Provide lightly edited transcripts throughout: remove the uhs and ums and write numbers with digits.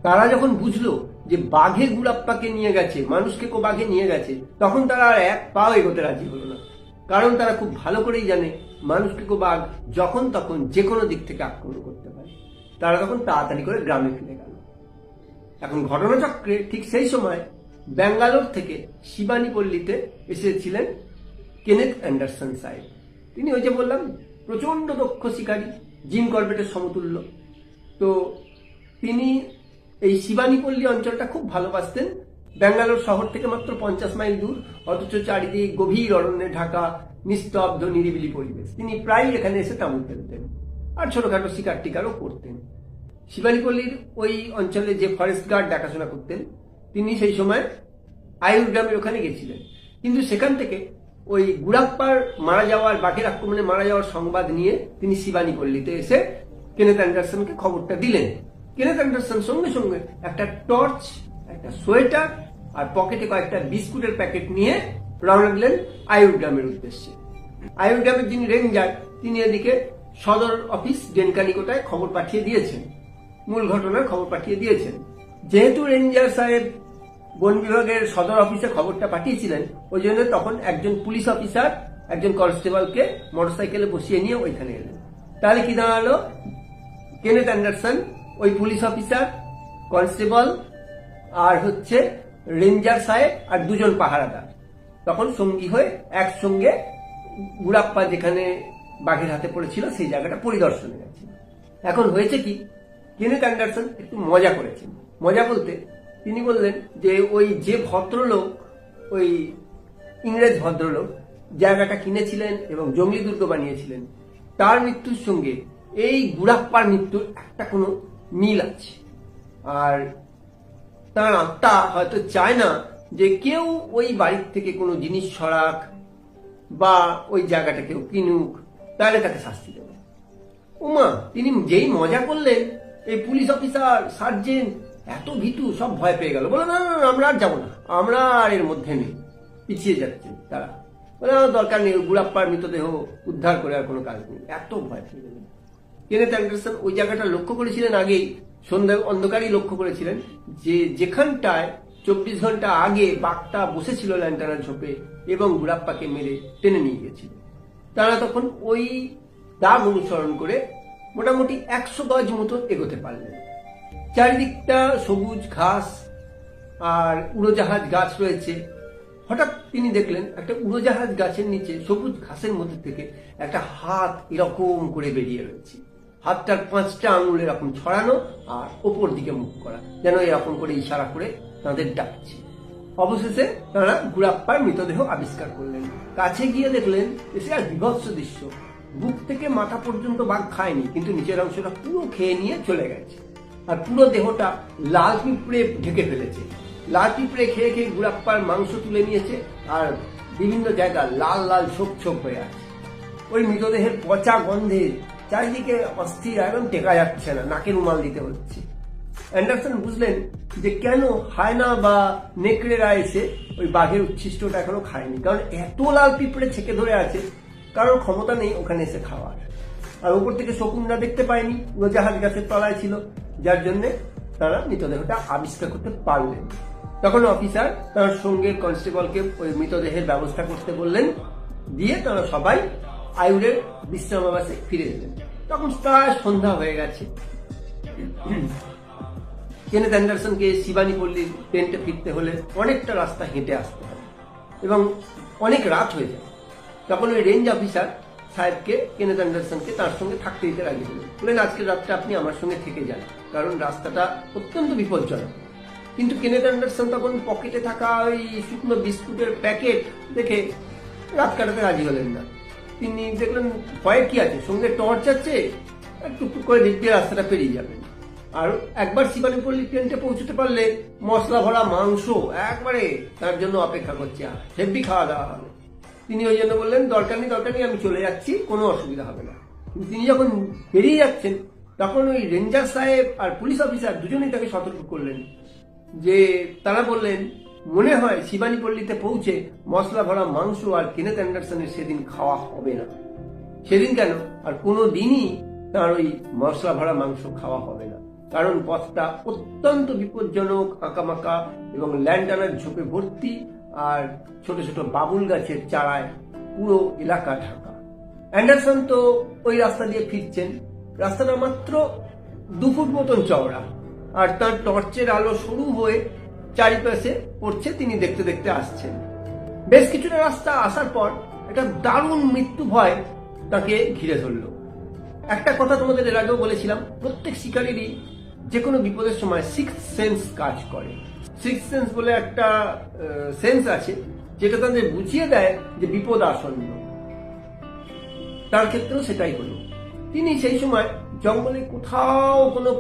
তারা যখন বুঝলো যে বাঘে গুড়াপ্পাকে নিয়ে গেছে, মানুষকে বাঘে নিয়ে গেছে, তখন তারা আর এক পাও এগোতে রাজি হলো না। কারণ তারা খুব ভালো করেই জানে মানুষকে বাঘ যখন তখন যে কোনো দিক থেকে আক্রমণ করতে পারে। তারা তখন তাড়াতাড়ি করে গ্রামে ফিরে গেল। এখন ঘটনাচক্রে ঠিক সেই সময় ব্যাঙ্গালোর থেকে শিবানীপল্লীতে এসেছিলেন কেনেথ অ্যান্ডারসন সাহেব। তিনি ওই যে বললাম প্রচন্ড দক্ষ শিকারী, জিম করবেটের সমতুল্য। তো তিনি এই শিবানীপল্লী অঞ্চলটা খুব ভালোবাসতেন। ব্যাঙ্গালোর শহর থেকে মাত্র 50 মাইল দূর, অথচ চারিদিকে গভীর অরণ্যে ঢাকা নিস্তব্ধ নিরিবিলি পরিবেশ। তিনি প্রায় এখানে এসে তাঁবু ফেলতেন আর ছোটখাটো শিকার টিকারও করতেন। শিবানীপল্লীর ওই অঞ্চলে যে ফরেস্ট গার্ড দেখাশোনা করতেন, তিনি সেই সময় আয়ুর গ্রামের ওখানে গেছিলেন। কিন্তু সেখান থেকে ওই গুড়াপ্পার মারা যাওয়ার, বাঘের আক্রমণে মারা যাওয়ার সংবাদ নিয়ে তিনি শিবানীপল্লীতে এসে কেনেথ অ্যান্ডারসনকে খবরটা দিলেন। কেনেথ অ্যান্ডারসন সঙ্গে সঙ্গে একটা টর্চ, একটা সোয়েটার আর পকেটে কয়েকটা বিস্কুটের প্যাকেট নিয়ে রওনা দিলেন আয়ুর গ্রামের উদ্দেশ্যে। আয়ুর গ্রামের যিনি রেঞ্জার, তিনি এদিকে সদর অফিস ডেনকানিকোটায় খবর পাঠিয়ে দিয়েছেন, মূল ঘটনার খবর পাঠিয়ে দিয়েছেন। যেহেতু রেঞ্জার সাহেব বন বিভাগের সদর অফিসে খবরটা পাঠিয়েছিলেন, ওই জন্য তখন একজন পুলিশ অফিসার একজন কনস্টেবলকে মোটরসাইকেলে বসিয়ে নিয়ে ওইখানে এলেন। তাহলে কি দাঁড়ালো, কেনেথ অ্যান্ডারসন, ওই পুলিশ অফিসার, কনস্টেবল আর হচ্ছে রেঞ্জার সাহেব আর দুজন পাহারাদার তখন সঙ্গী হয়ে একসঙ্গে গুড়াপ্পা যেখানে বাঘের হাতে পড়েছিল সেই জায়গাটা পরিদর্শনে গেছে। এখন হয়েছে কি, কেনেথ অ্যান্ডারসন একটু মজা করেছেন। মজা বলতে তিনি বললেন যে ওই যে ভদ্রলোক, ওই ইংরেজ ভদ্রলোক জায়গাটা কিনেছিলেন এবং জঙ্গলি দুর্গ বানিয়েছিলেন, তার মৃত্যুর সঙ্গে এই গুড়াপ্পার মৃত্যুর একটা কোনো মিল আছে। আর তার আত্মা হয়তো চায় না যে কেউ ওই বাড়ির থেকে কোনো জিনিস সরাক বা ওই জায়গাটা কেউ কিনুক, তাহলে তাকে শাস্তি দেবে। উমা, তিনি যেই মজা করলেন, এই পুলিশ অফিসার, সার্জেন্ট এত ভীতু, সব ভয় পেয়ে গেল। বলে না না, আমরা আর যাবো না, আমরা আর এর মধ্যে নেই, পিছিয়ে যাচ্ছে তারা। বলে দরকার নেই, গুড়াপ্পার মৃতদেহ উদ্ধার করে আর কোনো কাজ নেই। এত ভয় পেয়ে গেলেন। কেনেথ অ্যান্ডারসন ওই জায়গাটা লক্ষ্য করেছিলেন আগেই, সন্ধ্যা অন্ধকারই লক্ষ্য করেছিলেন যে যেখানটায় 24 ঘন্টা আগে বাঘটা বসেছিল ল্যান্টানার ঝোপে এবং গুড়াপ্পাকে মেরে টেনে নিয়ে গেছিল। তারা তখন ওই দাগ অনুসরণ করে মোটামুটি 100 গজ মতো এগোতে পারলেন। চারিদিকটা সবুজ ঘাস আর উড়োজাহাজ গাছ রয়েছে। হঠাৎ তিনি দেখলেন একটা উড়োজাহাজ গাছের নিচে সবুজ ঘাসের মধ্যে থেকে একটা হাত এরকম করে বেরিয়ে রয়েছে। হাতটার 5টা আঙুল এরকম ছড়ানো আর ওপর দিকে মুখ করা, যেন এরকম করে ইশারা করে তাদের ডাকছে। অবশেষে তারা গুড়াপ্পার মৃতদেহ আবিষ্কার করলেন। কাছে গিয়ে দেখলেন এসে আর বিভৎস দৃশ্য। বুক থেকে মাথা পর্যন্ত বাঘ খায়নি, কিন্তু নিচের অংশটা পুরো খেয়ে নিয়ে চলে গেছে। আর পুরো দেহটা লাল পিঁপড়ে ঢেকে ফেলেছে। লাল পিঁপড়ে খেয়ে খেয়ে গুড়াপ্পার মাংস তুলে নিয়েছে আর বিভিন্ন জায়গা লাল লাল ছোপ ছোপ হয়ে আছে। ওই মৃতদেহের পচা গন্ধে চারিদিকে অস্থির, একদম টেকা যাচ্ছে না, নাকে রুমাল দিতে হচ্ছে। অ্যান্ডারসন বুঝলেন যে কেন হায়না বা নেকড়েরা এসে ওই বাঘের উচ্ছিষ্টটা এখনো খায়নি, কারণ এত লাল পিঁপড়ে ছেকে ধরে আছে, কারোর ক্ষমতা নেই ওখানে এসে খাওয়ার। আর উপর থেকে শকুনরা দেখতে পায়নি, উড়োজাহাজ গাছের তলায় ছিল, যার জন্য তারা মৃতদেহটা আবিষ্কার করতে পারলেন। তখন অফিসার তার সঙ্গে কনস্টেবলকে ওই মৃতদেহের ব্যবস্থা করতে বললেন, দিয়ে তারা সবাই আয়ুরের বিশ্রামাবাসে ফিরে এলেন। তখন প্রায় সন্ধ্যা হয়ে গেছে। কেনেথ অ্যান্ডারসনকে শিবানীপল্লীর টেন্টে ফিরতে হলে অনেকটা রাস্তা হেঁটে আসতে হবে এবং অনেক রাত হয়ে যায়। তখন ওই রেঞ্জ অফিসার সাহেবকে কেনেথ অ্যান্ডারসনকে তার সঙ্গে থাকতে দিতে রাজি হলেন। বললেন আজকের রাতটা আপনি আমার সঙ্গে থেকে যান, কারণ রাস্তাটা অত্যন্ত বিপজ্জনক। কিন্তু কেনেথ অ্যান্ডারসন তখন পকেটে থাকা ওই শুকনো বিস্কুটের প্যাকেট দেখে রাত কাটাতে রাজি হলেন না। তিনি দেখলেন ভয়ে কি আছে, সঙ্গে টর্চ আছে, টুকটুক করে দিক দিয়ে রাস্তাটা পেরিয়ে যাবেন। আর একবার শিবানীপল্লী টেন্টে পৌঁছতে পারলে মশলা ভরা মাংস একবারে তার জন্য অপেক্ষা করছে, হেভি খাওয়া দাওয়া হবে। তিনি ওই জন্য বললেন দরকার নেই, আমি চলে যাচ্ছি, কোনো অসুবিধা হবে না। কিন্তু তিনি যখন বেরিয়ে যাচ্ছেন তখন ওই রেঞ্জার সাহেব আর পুলিশ অফিসার দুজনেই তাকে সতর্ক করলেন। যে তারা বললেন মনে হয় শিবানীপল্লীতে পৌঁছে মশলা ভরা মাংস আর কেনেথ অ্যান্ডারসনের সেদিন খাওয়া হবে না। সেদিন কেন, আর কোনো দিনই তার ওই মশলা ভরা মাংস খাওয়া হবে না। কারণ পথটা অত্যন্ত বিপজ্জনক, আঁকামাকা এবং ল্যান্টানার ঝোপে ভর্তি, আর ছোট ছোট বাবুল গাছের চারায় পুরো এলাকা ঢাকা। অ্যান্ডারসন তো ওই রাস্তা দিয়ে ফিরছেন। রাস্তাটা মাত্র 2 ফুট মতন চওড়া, আর তার টর্চের আলো শুরু হয়ে চারিপাশে পড়ছে। তিনি দেখতে দেখতে আসছেন। বেশ কিছুটা রাস্তা আসার পর একটা দারুণ মৃত্যু ভয় তাকে ঘিরে ধরল। একটা কথা তোমাদের এর আগেও বলেছিলাম, প্রত্যেক শিকারীরই যে কোনো বিপদের সময় সিক্স সেন্স কাজ করে। সিক্স সেন্স বলে একটা সেন্স আছে যেটা তাদের বুঝিয়ে দেয় যে বিপদ আসন্ন। তার ক্ষেত্রেও সেটাই হলো। তিনি সেই সময় জঙ্গলে কোথাও কোনো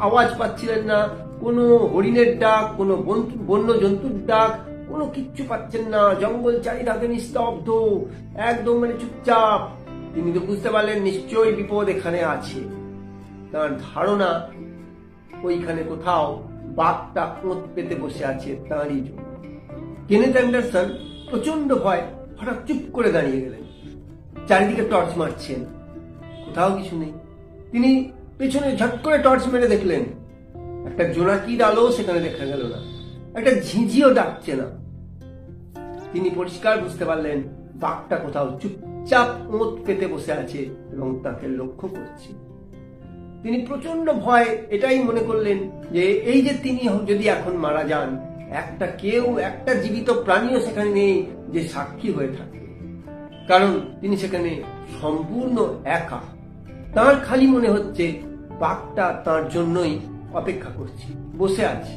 আওয়াজ পাচ্ছিলেন না, কোনো হরিণের ডাক, কোনো বন্য জন্তুর ডাক, কোনো কিচ্ছু পাচ্ছেন না। জঙ্গল চারিধারে নিস্তব্ধ, একদম চুপচাপ। তিনি তো বুঝতে পারলেন নিশ্চয়ই বিপদ এখানে আছে। তার ধারণা ওইখানে কোথাও বাঘটা ওঁত পেতে বসে আছে তাঁরই জন্য। কেনেথ অ্যান্ডারসন প্রচন্ড ভয় হঠাৎ চুপ করে দাঁড়িয়ে গেলেন। চারিদিকে টর্চ মারছেন, কোথাও কিছু নেই। তিনি পেছনে ঝট করে টর্চ মেরে দেখলেন একটা জোনাকির আলো সেখানে দেখা গেল না, একটা ঝিঁঝিও ডাকছে না। তিনি পরিষ্কার বুঝতে পারলেন বাঘটা কোথাও চুপচাপ ওঁত পেতে বসে আছে এবং তাকে লক্ষ্য করছে। তিনি প্রচন্ড ভয় এটাই মনে করলেন যে এই যে তিনি যদি এখন মারা যান, একটা জীবিত প্রাণীও সেখানে নেই যে সাক্ষী হয়ে থাকে, কারণ তিনি সেখানে সম্পূর্ণ একা। তার খালি মনে হচ্ছে বাঘটা তার জন্যই অপেক্ষা করছে, বসে আছে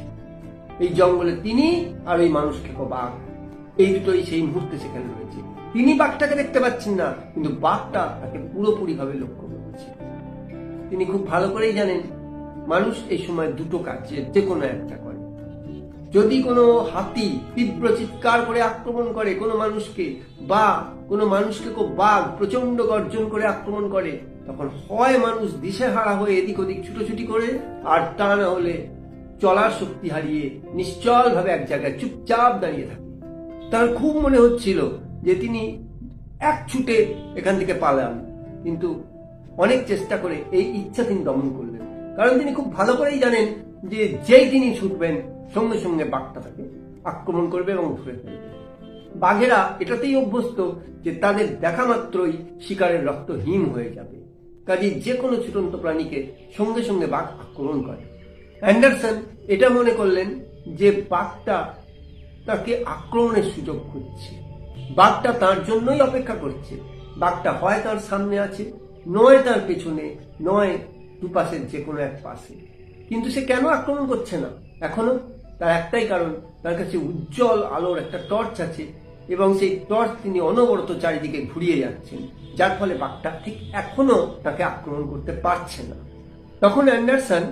এই জঙ্গলে। তিনি আর ওই মানুষ খেকো বাঘ, এই দুটোই সেই মুহূর্তে সেখানে রয়েছে। তিনি বাঘটাকে দেখতে পাচ্ছেন না, কিন্তু বাঘটা তাকে পুরোপুরি ভাবে লক্ষ্য করছে। তিনি খুব ভালো করেই জানেন মানুষ এই সময় দুটো কাজের যে কোনো একটা করে। যদি কোনো হাতি তীব্র চিৎকার করে আক্রমণ করে কোনো মানুষকে, বা কোনো মানুষকে বাঘ প্রচন্ড গর্জন করে আক্রমণ করে, তখন হয় মানুষ দিশেহারা হয়ে এদিক ওদিক ছুটোছুটি করে, আর তা না হলে চলার শক্তি হারিয়ে নিশ্চল ভাবে এক জায়গায় চুপচাপ দাঁড়িয়ে থাকে। তার খুব মনে হচ্ছিল যে তিনি এক ছুটে এখান থেকে পালান, কিন্তু অনেক চেষ্টা করে এই ইচ্ছা তিনি দমন করলেন। কারণ তিনি খুব ভালো করেই জানেন যে যেই তিনি ছুটবেন সঙ্গে সঙ্গে বাঘটা তাকে আক্রমণ করবে এবং ধরে ফেলবে। বাঘেরা এটাতেই অভ্যস্ত যে তাদের দেখা মাত্রই শিকারের রক্ত হিম হয়ে যাবে, কাজেই যে কোনো ছুটন্ত প্রাণীকে সঙ্গে সঙ্গে বাঘ আক্রমণ করে। অ্যান্ডারসন এটা মনে করলেন যে বাঘটা তাকে আক্রমণের সুযোগ খুঁজছে, বাঘটা তার জন্যই অপেক্ষা করছে। বাঘটা হয় তার সামনে আছে, নয় তার পেছনে, নয় দুপাশের যে কোনো এক পাশে। কিন্তু সে কেন আক্রমণ করছে না এখনো? তার একটাই কারণ, তার কাছে উজ্জ্বল আলোর একটা টর্চ আছে এবং সেই টর্চ তিনি অনবরত চারিদিকে ঘুরিয়ে যাচ্ছেন, যার ফলে বাঘটা ঠিক এখনো তাকে আক্রমণ করতে পারছে না। তখন অ্যান্ডারসন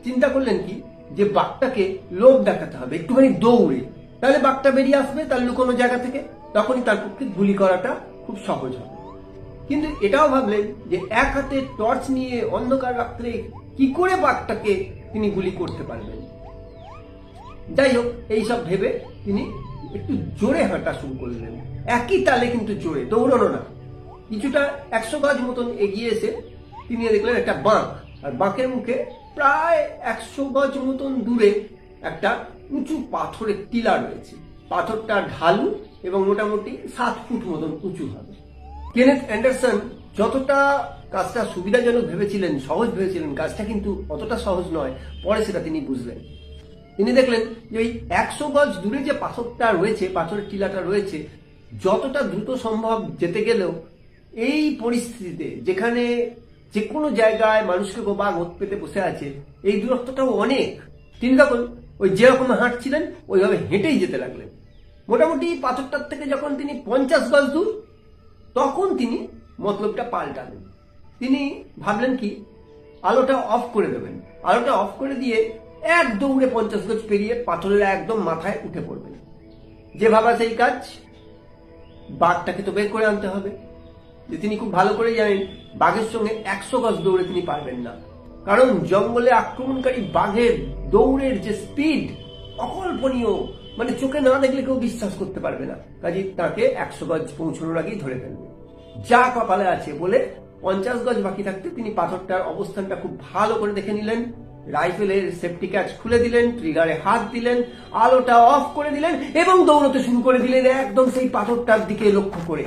চিন্তা করলেন কি, যে বাঘটাকে লোভ দেখাতে হবে একটুখানি দৌড়ে, তাহলে বাঘটা বেরিয়ে আসবে তার লুকোনো জায়গা থেকে, তখনই তার পক্ষে গুলি করাটা খুব সহজ হবে। কিন্তু এটাও ভাবলেন যে এক হাতে টর্চ নিয়ে অন্ধকার রাত্রে কি করে বাঘটাকে তিনি গুলি করতে পারবেন। যাই হোক, এইসব ভেবে তিনি একটু জোরে হাঁটা শুরু করলেন, একই তালে কিন্তু জোরে, দৌড়ানো না। কিছুটা 100 গজ মতন এগিয়ে এসে তিনি দেখলেন একটা বাঁক, আর বাঁকের মুখে প্রায় 100 গজ মতন দূরে একটা উঁচু পাথরের টিলা রয়েছে। পাথরটা ঢালু এবং মোটামুটি 7 ফুট মতন উঁচু হবে। কেনেথ অ্যান্ডারসন যতটা কাজটা সুবিধাজনক ভেবেছিলেন, সহজ ভেবেছিলেন, কাজটা কিন্তু অতটা সহজ নয়। পরে সেটা তিনি বুঝলেন। তিনি দেখলেন যে ওই 100 গজ দূরে যে পাথরটা রয়েছে, পাথরের টিলাটা রয়েছে, যতটা দ্রুত সম্ভব যেতে গেলেও এই পরিস্থিতিতে যেখানে যে কোনো জায়গায় মানুষকে বাঘ ওত পেতে বসে আছে, এই দূরত্বটাও অনেক। তিনি তখন ওই যেরকম হাঁটছিলেন ওইভাবে হেঁটেই যেতে লাগলেন। মোটামুটি পাথরটার থেকে যখন তিনি 50 গজ দূর, তখন তিনি মতলবটা পাল্টালেন। তিনি ভাবলেন কি, আলোটা অফ করে দেবেন। আলোটা অফ করে দিয়ে এক দৌড়ে 50 গজ পেরিয়ে পাথরের একদম মাথায় উঠে পড়বেন। যে ভাবা সেই কাজ, বাঘটাকে তো বের করে আনতে হবে। যে তিনি খুব ভালো করে জানেন বাঘের সঙ্গে 100 গজ দৌড়ে তিনি পারবেন না, কারণ জঙ্গলে আক্রমণকারী বাঘের দৌড়ের যে স্পিড অকল্পনীয়, মানে চোখে না দেখলে কেউ বিশ্বাস করতে পারবে না। কাজে তাকে 100 গজ পৌঁছানোর আগেই ধরে ফেলবে। যা কপালে আছে বলে 50 গজ বাকি থাকতে তিনি পাথরটার অবস্থানটা খুব ভালো করে দেখে নিলেন রাইফেলের সেফটি ক্যাচ খুলে দিলেন, ট্রিগারে হাত দিলেন, আলোটা অফ করে দিলেন এবং দৌড়তে শুরু করে দিলেন একদম সেই পাথরটার দিকে লক্ষ্য করে।